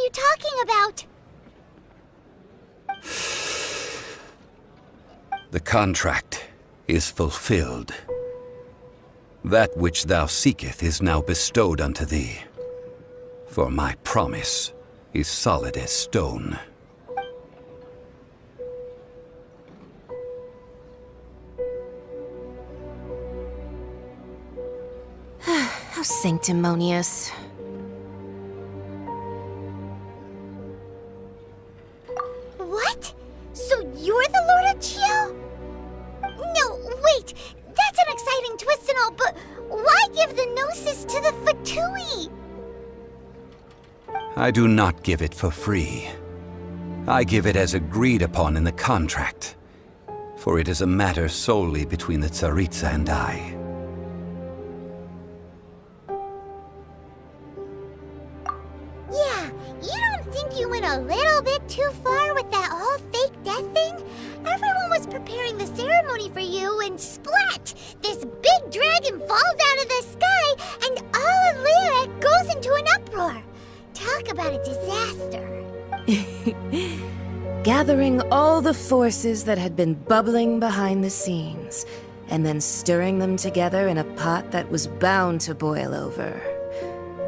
you talking about? The contract is fulfilled. That which thou seeketh is now bestowed unto thee. For my promise is solid as stone. How sanctimonious. What? So you're the Lord of Chio? No, wait! That's an exciting twist and all, but why give the Gnosis to the Fatui? I do not give it for free. I give it as agreed upon in the contract, for it is a matter solely between the Tsaritsa and I. Yeah, you don't think you went a little bit too far with that whole fake death thing? Everyone was preparing the ceremony for you, and splat! This big dragon falls out of the sky, and all of Lyra goes into an uproar. Talk about a disaster. Gathering all the forces that had been bubbling behind the scenes, and then stirring them together in a pot that was bound to boil over.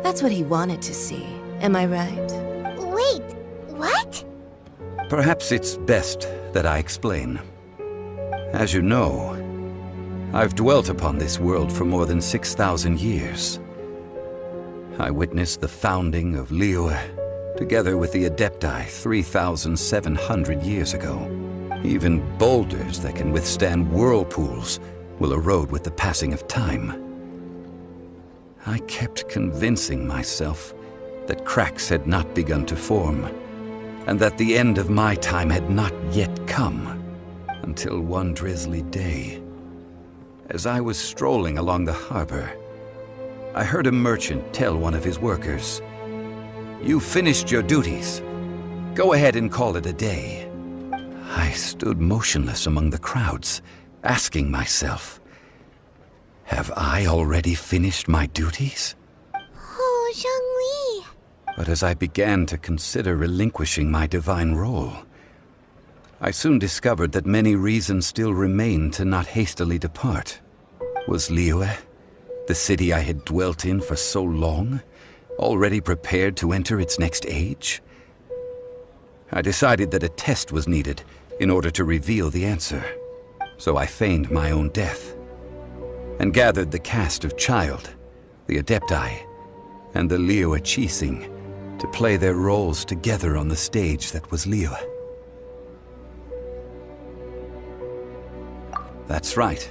That's what he wanted to see, am I right? Wait, what? Perhaps it's best that I explain. As you know, I've dwelt upon this world for more than 6,000 years. I witnessed the founding of Liyue, together with the Adepti 3,700 years ago. Even boulders that can withstand whirlpools will erode with the passing of time. I kept convincing myself that cracks had not begun to form, and that the end of my time had not yet come, until one drizzly day, as I was strolling along the harbor, I heard a merchant tell one of his workers, "You finished your duties. Go ahead and call it a day." I stood motionless among the crowds, asking myself, have I already finished my duties? Oh, Zhongli. But as I began to consider relinquishing my divine role, I soon discovered that many reasons still remained to not hastily depart. Was Liyue, the city I had dwelt in for so long, already prepared to enter its next age? I decided that a test was needed in order to reveal the answer. So I feigned my own death, and gathered the cast of Child, the Adepti, and the Liyue Qixing to play their roles together on the stage that was Liyue. That's right,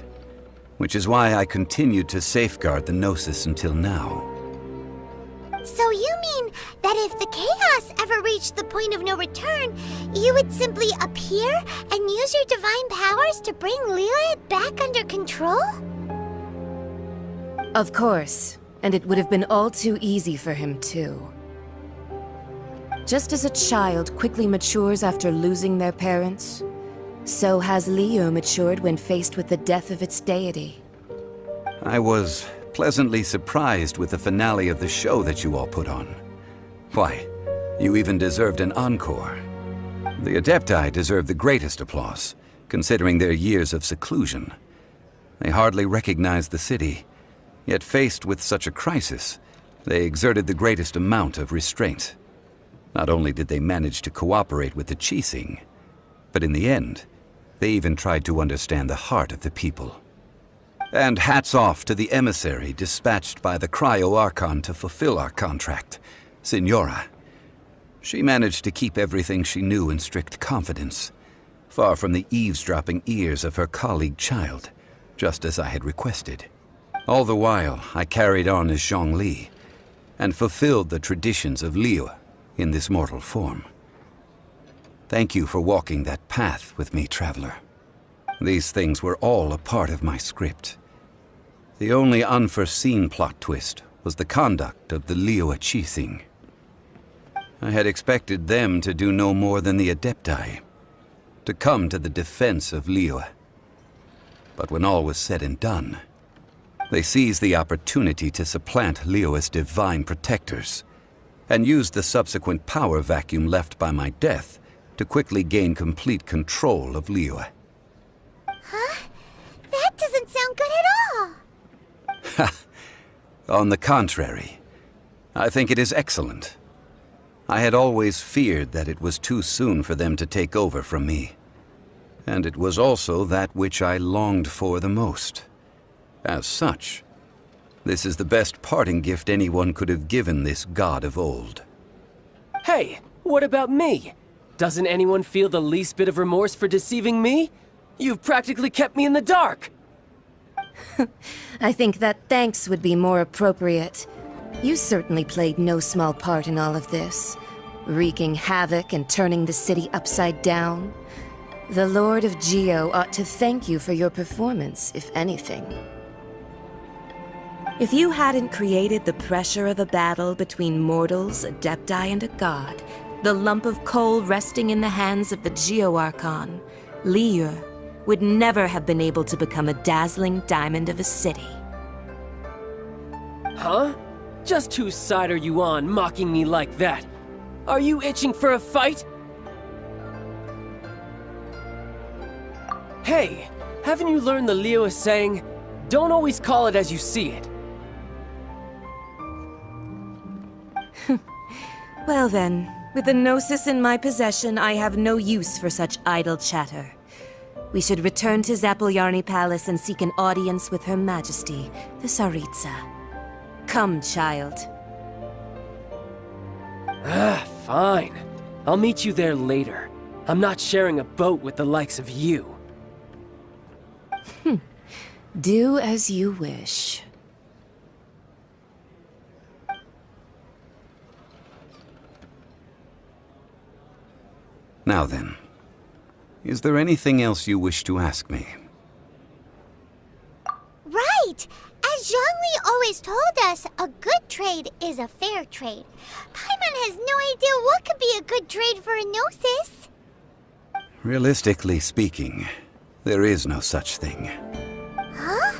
which is why I continued to safeguard the Gnosis until now. So you mean that if the chaos ever reached the point of no return, you would simply appear and use your divine powers to bring Liyue back under control? Of course, and it would have been all too easy for him too. Just as a child quickly matures after losing their parents, so has Liyue matured when faced with the death of its deity. I was pleasantly surprised with the finale of the show that you all put on. Why, you even deserved an encore. The Adepti deserve the greatest applause, considering their years of seclusion. They hardly recognized the city, yet faced with such a crisis, they exerted the greatest amount of restraint. Not only did they manage to cooperate with the Qixing, but in the end, they even tried to understand the heart of the people. And hats off to the emissary dispatched by the Cryo-Archon to fulfill our contract, Signora. She managed to keep everything she knew in strict confidence, far from the eavesdropping ears of her colleague Child, just as I had requested. All the while, I carried on as Zhongli, and fulfilled the traditions of Liyue in this mortal form. Thank you for walking that path with me, traveler. These things were all a part of my script. The only unforeseen plot twist was the conduct of the Liyue Qixing. I had expected them to do no more than the Adepti, to come to the defense of Liyue. But when all was said and done, they seized the opportunity to supplant Liyue as divine protectors, and used the subsequent power vacuum left by my death to quickly gain complete control of Liyue. Huh? That doesn't sound good at all. On the contrary, I think it is excellent. I had always feared that it was too soon for them to take over from me. And it was also that which I longed for the most. As such, this is the best parting gift anyone could have given this god of old. Hey, what about me? Doesn't anyone feel the least bit of remorse for deceiving me? You've practically kept me in the dark! I think that thanks would be more appropriate. You certainly played no small part in all of this, wreaking havoc and turning the city upside down. The Lord of Geo ought to thank you for your performance, if anything. If you hadn't created the pressure of a battle between mortals, adepti, and a god, the lump of coal resting in the hands of the Geo Archon, Liyue, would never have been able to become a dazzling diamond of a city. Huh? Just whose side are you on, mocking me like that? Are you itching for a fight? Hey, haven't you learned the Liyue saying, don't always call it as you see it? Well then, with the Gnosis in my possession, I have no use for such idle chatter. We should return to Zapoljarny Palace and seek an audience with Her Majesty, the Tsaritsa. Come, child. Fine. I'll meet you there later. I'm not sharing a boat with the likes of you. Do as you wish. Now then, is there anything else you wish to ask me? Right! As Zhongli always told us, a good trade is a fair trade. Paimon has no idea what could be a good trade for a Gnosis. Realistically speaking, there is no such thing. Huh?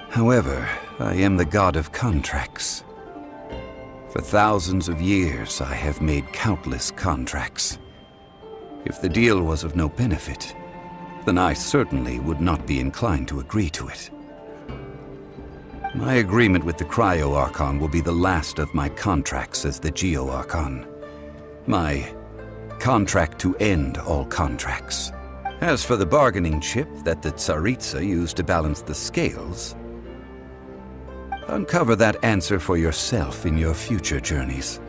However, I am the god of contracts. For thousands of years, I have made countless contracts. If the deal was of no benefit, then I certainly would not be inclined to agree to it. My agreement with the Cryo Archon will be the last of my contracts as the Geo Archon. My contract to end all contracts. As for the bargaining chip that the Tsaritsa used to balance the scales, uncover that answer for yourself in your future journeys.